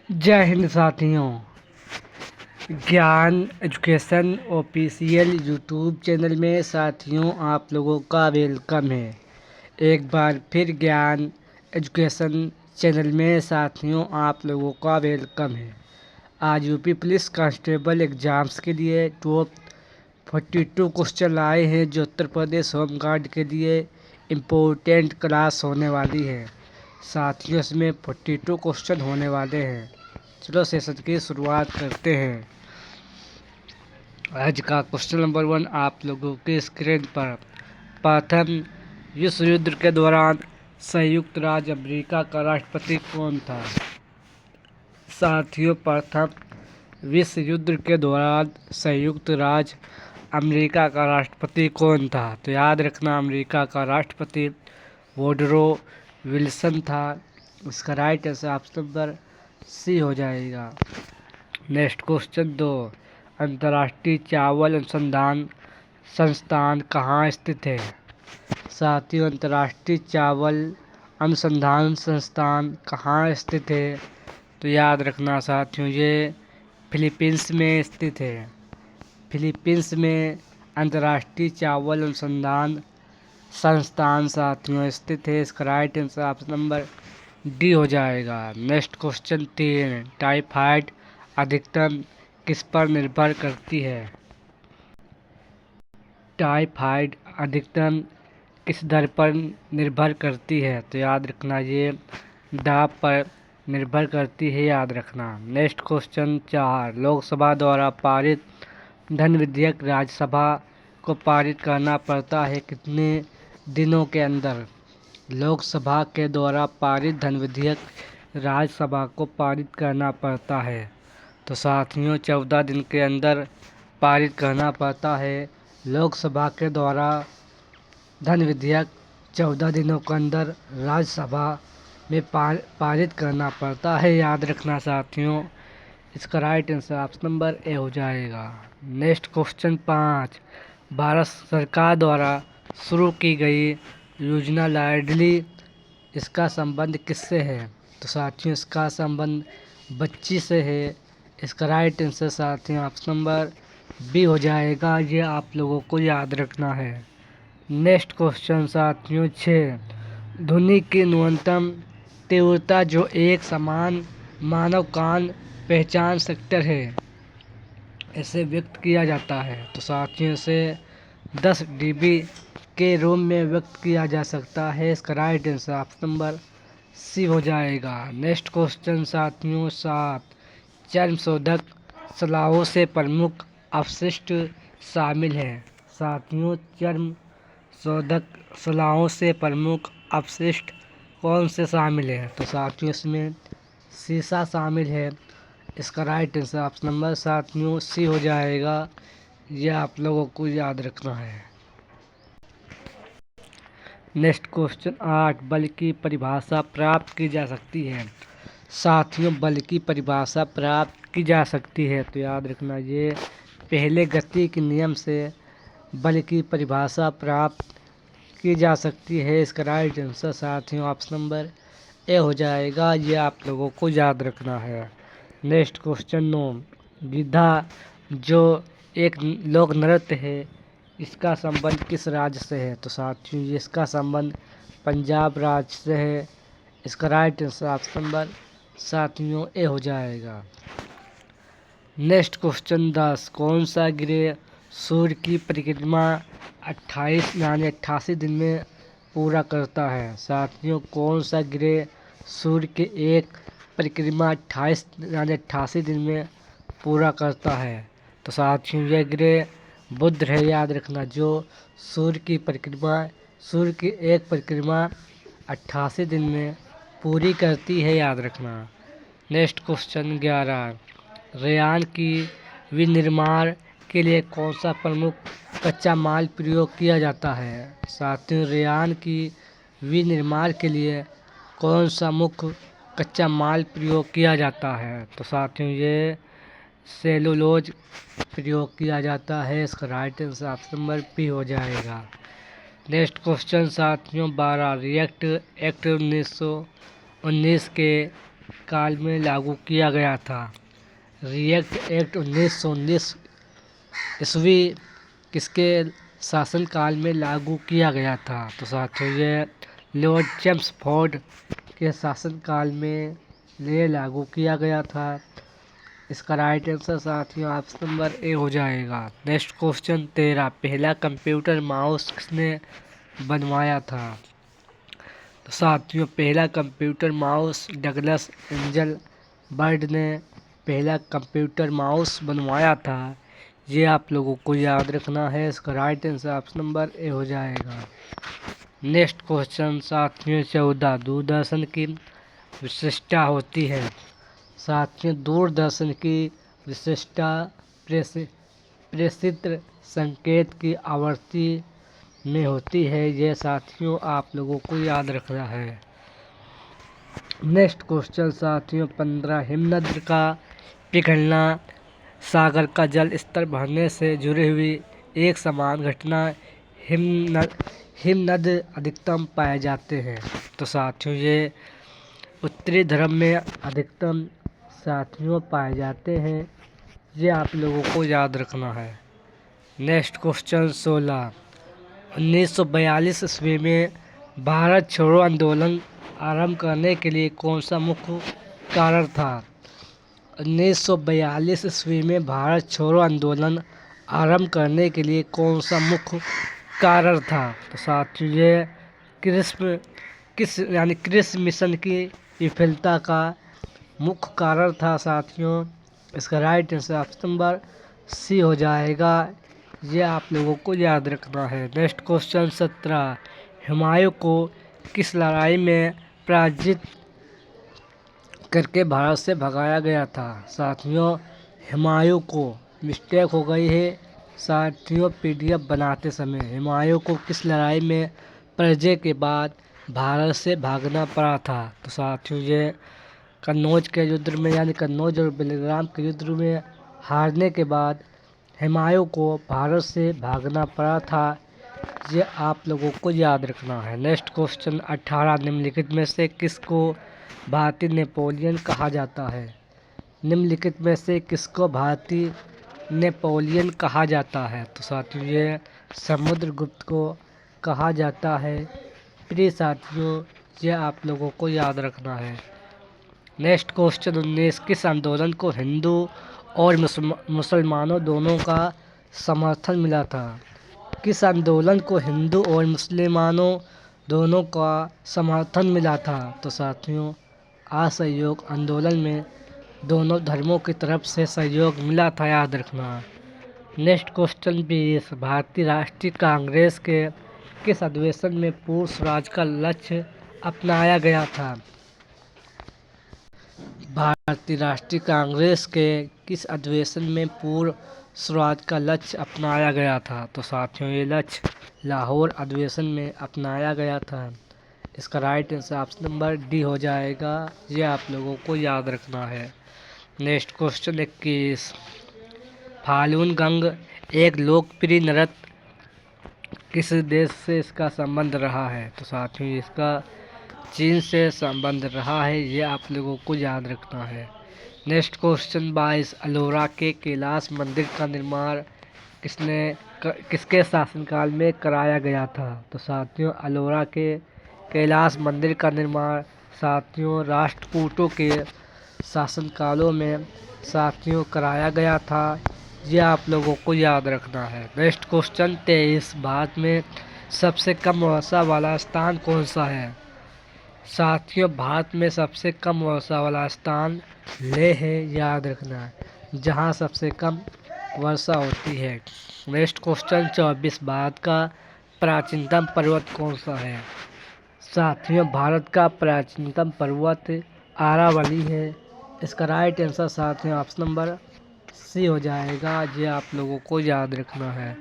जय हिंद साथियों। ज्ञान एजुकेशन ऑफिशियल यूट्यूब चैनल में साथियों आप लोगों का वेलकम है। एक बार फिर ज्ञान एजुकेशन चैनल में साथियों आप लोगों का वेलकम है। आज यूपी पुलिस कांस्टेबल एग्ज़ाम्स के लिए टॉप 42 क्वेश्चन आए हैं जो उत्तर प्रदेश होम गार्ड के लिए इम्पोर्टेंट क्लास होने वाली है। साथियों इसमें 42 क्वेश्चन होने वाले हैं। चलो सेशन की शुरुआत करते हैं। आज का क्वेश्चन नंबर 1 आप लोगों के स्क्रीन पर। प्रथम विश्व युद्ध के दौरान संयुक्त राज्य अमेरिका का राष्ट्रपति कौन था? साथियों प्रथम विश्व युद्ध के दौरान संयुक्त राज्य अमेरिका का राष्ट्रपति कौन था? तो याद रखना अमेरिका का राष्ट्रपति वुडरो विल्सन था। इसका right answer option number C हो जाएगा। नेक्स्ट क्वेश्चन 2 अंतर्राष्ट्रीय चावल अनुसंधान संस्थान कहाँ स्थित है? साथियों अंतर्राष्ट्रीय चावल अनुसंधान संस्थान कहाँ स्थित है? तो याद रखना साथियों ये फिलीपींस में स्थित है। फिलीपींस में अंतर्राष्ट्रीय चावल अनुसंधान संस्थान साथियों स्थित है। इसका right answer option number D हो जाएगा। नेक्स्ट क्वेश्चन 3 टाइफाइड अधिकतम किस पर निर्भर करती है? टाइफाइड अधिकतम किस दर पर निर्भर करती है? तो याद रखना ये दाब पर निर्भर करती है, याद रखना। नेक्स्ट क्वेश्चन 4 लोकसभा द्वारा पारित धन विधेयक राज्यसभा को पारित करना पड़ता है कितने दिनों के अंदर? लोकसभा के द्वारा पारित धन विधेयक राज्यसभा को पारित करना पड़ता है। तो साथियों 14 दिन के अंदर पारित करना पड़ता है। लोकसभा के द्वारा धन विधेयक 14 दिनों के अंदर राज्यसभा में पारित करना पड़ता है, याद रखना साथियों। इसका right answer option number A हो जाएगा। नेक्स्ट क्वेश्चन 5 भारत सरकार द्वारा शुरू की गई योजना लाडली, इसका संबंध किससे है? तो साथियों इसका संबंध बच्ची से है। इसका राइट आंसर साथियों ऑप्शन नंबर बी हो जाएगा। ये आप लोगों को याद रखना है। नेक्स्ट क्वेश्चन साथियों 6 ध्वनि की न्यूनतम तीव्रता जो एक समान मानव कान पहचान सकता है इसे व्यक्त किया जाता है। तो साथियों इसे 10 dB के रूप में व्यक्त किया जा सकता है। इसका right answer option number C हो जाएगा। नेक्स्ट क्वेश्चन साथियों 7 चर्म शोधक सलाहों से प्रमुख अपशिष्ट शामिल हैं। साथियों चर्म शोधक सलाहों से प्रमुख अपशिष्ट कौन से शामिल है? तो साथियों इसमें शीशा शामिल है। इसका राइट आंसर ऑप्शन नंबर साथियों सी हो जाएगा। यह आप लोगों को याद रखना है। नेक्स्ट क्वेश्चन 8 बल की परिभाषा प्राप्त की जा सकती है। साथियों बल की परिभाषा प्राप्त की जा सकती है। तो याद रखना ये पहले गति के नियम से बल की परिभाषा प्राप्त की जा सकती है। इसका राइट आंसर साथियों ऑप्शन नंबर ए हो जाएगा। ये आप लोगों को याद रखना है। नेक्स्ट क्वेश्चन 9 गिद्धा जो एक लोक नृत्य है इसका संबंध किस राज्य से है? तो साथियों इसका संबंध पंजाब राज्य से है। इसका राइट आंसर ऑप्शन नंबर साथियों ए हो जाएगा। नेक्स्ट क्वेश्चन 10 कौन सा ग्रह सूर्य की परिक्रमा 28 यानी 88 दिन में पूरा करता है? साथियों कौन सा ग्रह सूर्य के एक परिक्रमा 28 यानी 88 दिन में पूरा करता है? तो साथियों यह ग्रह बुध है, याद रखना। जो सूर्य की एक परिक्रमा 88 दिन में पूरी करती है, याद रखना। नेक्स्ट क्वेश्चन 11 रेयान की विनिर्माण के लिए कौन सा प्रमुख कच्चा माल प्रयोग किया जाता है? साथियों रेयान की विनिर्माण के लिए कौन सा मुख्य कच्चा माल प्रयोग किया जाता है? तो साथियों ये सेलुलोज प्रयोग किया जाता है। इसका right answer option number P हो जाएगा। नेक्स्ट क्वेश्चन साथियों 12 रिएक्ट एक्ट 1919 के काल में लागू किया गया था? रिएक्ट एक्ट 1919 ईस्वी किसके शासनकाल में लागू किया गया था? तो साथियों ये लॉर्ड चेम्सफोर्ड के शासनकाल में ये लागू किया गया था। इसका राइट आंसर साथियों ऑप्शन नंबर ए हो जाएगा। नेक्स्ट क्वेश्चन 13, पहला कंप्यूटर माउस किसने बनवाया था? तो साथियों पहला computer mouse Douglas angel bird ने पहला कंप्यूटर माउस बनवाया था। ये आप लोगों को याद रखना है। इसका right answer option number A हो जाएगा। नेक्स्ट क्वेश्चन साथियों 14, दूरदर्शन की विशिष्टता होती है। साथियों दूरदर्शन की विशिष्टता प्रेषित संकेत की आवृत्ति में होती है। यह साथियों आप लोगों को याद रखना है। नेक्स्ट क्वेश्चन साथियों 15, हिमनद का पिघलना सागर का जल स्तर बढ़ने से जुड़ी हुई एक समान घटना हिमनद अधिकतम पाए जाते हैं। तो साथियों ये उत्तरी ध्रुव में अधिकतम साथियों पाए जाते हैं। ये आप लोगों को याद रखना है। नेक्स्ट क्वेश्चन 16, 1942 ईस्वी में भारत छोड़ो आंदोलन आरंभ करने के लिए कौन सा मुख्य कारण था? 1942 ईस्वी में भारत छोड़ो आंदोलन आरंभ करने के लिए कौन सा मुख्य कारण था? तो साथियों ये कृषि मिशन की विफलता का मुख्य कारण था साथियों। इसका right answer option number C हो जाएगा। ये आप लोगों को याद रखना है। नेक्स्ट क्वेश्चन 17, हुमायूं को किस लड़ाई में पराजित करके भारत से भगाया गया था? साथियों हुमायूं को मिस्टेक हो गई है साथियों पीडीएफ बनाते समय। हुमायूं को किस लड़ाई में पराजय के बाद भारत से भागना पड़ा था? तो साथियों ये कन्नौज के युद्ध में यानी कन्नौज और बेलग्राम के युद्ध में हारने के बाद हुमायूं को भारत से भागना पड़ा था। ये आप लोगों को याद रखना है। नेक्स्ट क्वेश्चन 18, निम्नलिखित में से किसको भारतीय नेपोलियन कहा जाता है? निम्नलिखित में से किसको भारतीय नेपोलियन कहा जाता है? तो साथियों ये समुद्रगुप्त को कहा जाता है। प्रिय साथियों ये आप लोगों को याद रखना है। नेक्स्ट क्वेश्चन 19, किस आंदोलन को हिंदू और मुसलमानों दोनों का समर्थन मिला था? किस आंदोलन को हिंदू और मुसलमानों दोनों का समर्थन मिला था? तो साथियों असहयोग आंदोलन में दोनों धर्मों की तरफ से सहयोग मिला था, याद रखना। नेक्स्ट क्वेश्चन 20, भारतीय राष्ट्रीय कांग्रेस के किस अधिवेशन में पूर्ण स्वराज का लक्ष्य अपनाया गया था? भारतीय राष्ट्रीय कांग्रेस के किस अधिवेशन में पूर्ण स्वराज का लक्ष्य अपनाया गया था? तो साथियों ये लक्ष्य लाहौर अधिवेशन में अपनाया गया था। इसका right answer option number D हो जाएगा। ये आप लोगों को याद रखना है। नेक्स्ट क्वेश्चन 21, फाल्गुन गंग एक लोकप्रिय नृत्य किस देश से इसका संबंध रहा है? तो साथियों इसका चीन से संबंध रहा है। ये आप लोगों को याद रखना है। नेक्स्ट क्वेश्चन 22, अलोरा के कैलाश मंदिर का निर्माण किसके शासनकाल में कराया गया था? तो साथियों अलोरा के कैलाश मंदिर का निर्माण साथियों राष्ट्रकूटों के शासनकालों में साथियों कराया गया था। ये आप लोगों को याद रखना है। नेक्स्ट क्वेश्चन 23, भारत में सबसे कम वर्षा वाला स्थान कौन सा है? साथियों भारत में सबसे कम वर्षा वाला स्थान लेह है, याद रखना है, जहाँ सबसे कम वर्षा होती है। नेक्स्ट क्वेश्चन 24, भारत का प्राचीनतम पर्वत कौन सा है? साथियों भारत का प्राचीनतम पर्वत आरावली है। इसका राइट आंसर साथियों ऑप्शन नंबर सी हो जाएगा। ये आप लोगों को याद रखना है।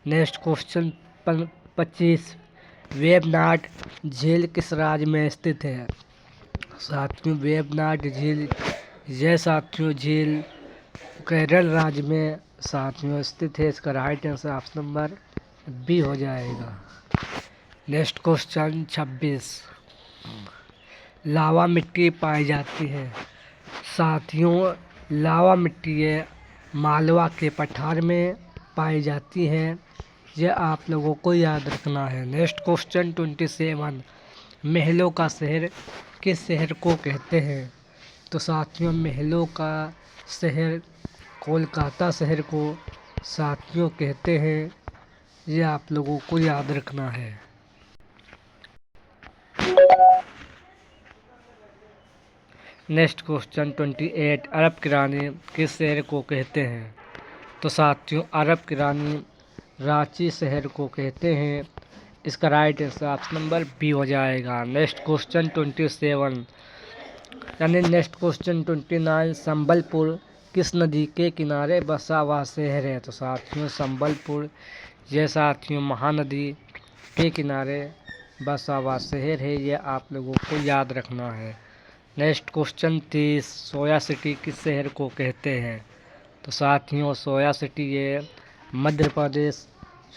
नेक्स्ट क्वेश्चन 25, वेबनाड झील किस राज्य में स्थित है? साथियों वेबनाड झील यह साथियों झील केरल राज्य में साथियों स्थित है। इसका right answer option number B हो जाएगा। नेक्स्ट क्वेश्चन 26, लावा मिट्टी पाई जाती है। साथियों, लावा मिट्टी मालवा के पठार में पाई जाती है। यह आप लोगों को याद रखना है। नेक्स्ट क्वेश्चन 27, महलों का शहर किस शहर को कहते हैं? तो साथियों, महलों का शहर कोलकाता शहर को साथियों कहते हैं। यह आप लोगों को याद रखना है। नेक्स्ट क्वेश्चन 28, अरब की रानी किस शहर को कहते हैं? तो साथियों, अरब की रानी रांची शहर को कहते हैं। इसका right answer option number B हो जाएगा। नेक्स्ट क्वेश्चन 27 यानी नेक्स्ट क्वेश्चन 29, संबलपुर किस नदी के किनारे बसा हुआ शहर है? तो साथियों, संबलपुर यह साथियों महानदी के किनारे बसा हुआ शहर है। यह आप लोगों को याद रखना है। नेक्स्ट क्वेश्चन 30, सोया सिटी किस शहर को कहते हैं? तो साथियों, सोया सिटी ये मध्य प्रदेश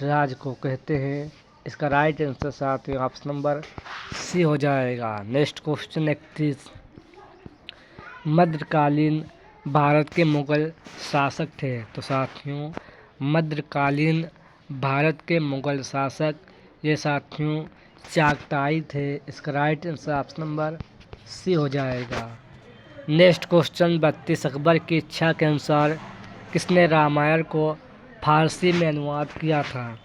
राज्य को कहते हैं। इसका राइट आंसर साथियों ऑप्शन नंबर सी हो जाएगा। नेक्स्ट क्वेश्चन 31, मध्यकालीन भारत के मुगल शासक थे। तो साथियों, मध्यकालीन भारत के मुगल शासक ये साथियों चागताई थे। इसका right answer option number C हो जाएगा। नेक्स्ट क्वेश्चन 32, अकबर की इच्छा के अनुसार किसने रामायण को फारसी में अनुवाद किया था?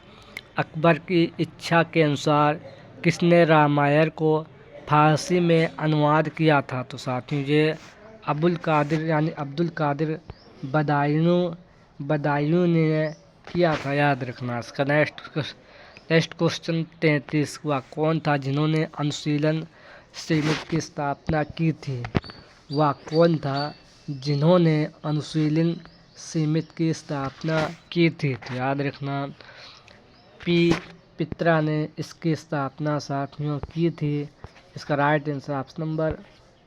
अकबर की इच्छा के अनुसार किसने रामायण को फारसी में अनुवाद किया था? तो साथियों, ये अबुल कादिर यानी अब्दुल कादिर बदायूं ने किया था, याद रखना। इसका नेक्स्ट क्वेश्चन 33, वह कौन था जिन्होंने अनुशीलन समिति की स्थापना की थी? वह कौन था जिन्होंने अनुशीलन समिति की स्थापना की थी? तो याद रखना, पी पित्रा ने इसकी स्थापना साथियों की थी। इसका right answer option number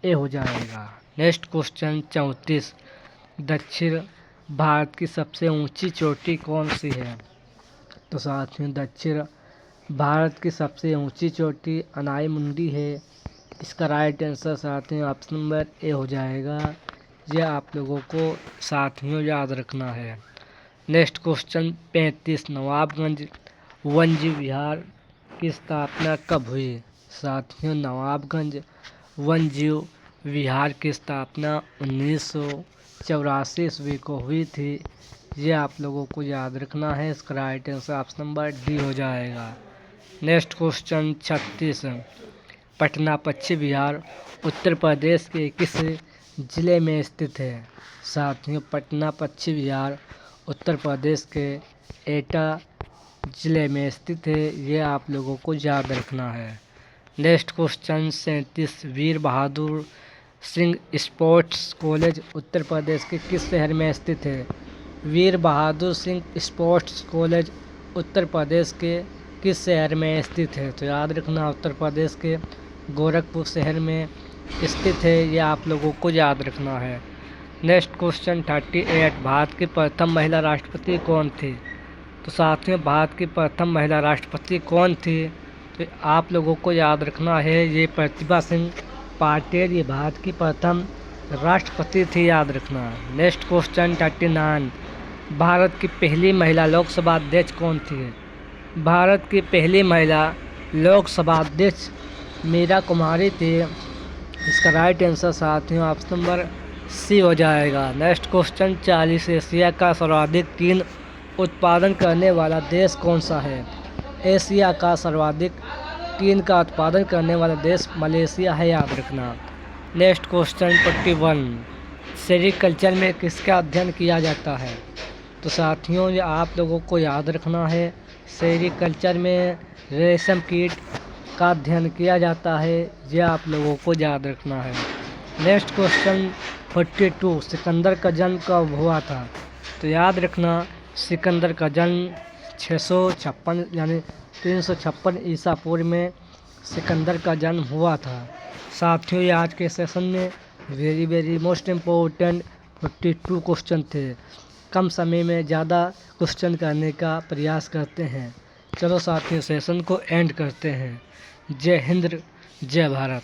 A हो जाएगा। नेक्स्ट क्वेश्चन 34, दक्षिण भारत की सबसे ऊंची चोटी कौन सी है? तो साथियों, दक्षिण भारत की सबसे ऊंची चोटी अनाई मुंडी है। इसका राइट आंसर साथियों ऑप्शन नंबर ए हो जाएगा। यह आप लोगों को साथियों याद रखना है। नेक्स्ट क्वेश्चन 35, नवाबगंज वन्य विहार की स्थापना कब हुई? साथियों, नवाबगंज वन्य विहार की स्थापना 1984 ईस्वी को हुई थी। ये आप लोगों को याद रखना है। इसका right answer option number D हो जाएगा। नेक्स्ट क्वेश्चन 36, पटना पश्चिम बिहार उत्तर प्रदेश के किस जिले में स्थित है? साथियों, पटना पश्चिम बिहार उत्तर प्रदेश के एटा जिले में स्थित है। ये आप लोगों को याद रखना है। नेक्स्ट क्वेश्चन 37, वीर बहादुर सिंह स्पोर्ट्स कॉलेज उत्तर प्रदेश के किस शहर में स्थित है? वीर बहादुर सिंह स्पोर्ट्स कॉलेज उत्तर प्रदेश के किस शहर में स्थित है? तो याद रखना, उत्तर प्रदेश के गोरखपुर शहर में स्थित है। ये आप लोगों को याद रखना है। नेक्स्ट क्वेश्चन 38, भारत की प्रथम महिला राष्ट्रपति कौन थी? तो साथियों, भारत की प्रथम महिला राष्ट्रपति कौन थी? तो आप लोगों को याद रखना है, ये प्रतिभा सिंह पाटिल ये भारत की प्रथम राष्ट्रपति थी, याद रखना। नेक्स्ट क्वेश्चन 39, भारत की पहली महिला लोकसभा अध्यक्ष कौन थी? भारत की पहली महिला लोकसभा अध्यक्ष मीरा कुमारी थी। इसका राइट आंसर साथियों ऑप्शन नंबर सी हो जाएगा। नेक्स्ट क्वेश्चन 40, एशिया का सर्वाधिक टीन उत्पादन करने वाला देश कौन सा है? एशिया का सर्वाधिक टीन का उत्पादन करने वाला देश मलेशिया है, याद रखना। नेक्स्ट क्वेश्चन 41, सेरीकल्चर में किसका अध्ययन किया जाता है? तो साथियों, ये आप लोगों को याद रखना है, सेरीकल्चर में रेशम कीट का अध्ययन किया जाता है। ये आप लोगों को याद रखना है। नेक्स्ट क्वेश्चन 42, सिकंदर का जन्म कब हुआ था? तो याद रखना, सिकंदर का जन्म 656 यानी 356 ईसा पूर्व में सिकंदर का जन्म हुआ था। साथियों, ये आज के सेशन में वेरी मोस्ट इम्पोर्टेंट 42 क्वेश्चन थे। कम समय में ज़्यादा क्वेश्चन करने का प्रयास करते हैं। चलो साथियों, सेशन को एंड करते हैं। जय हिंद, जय भारत।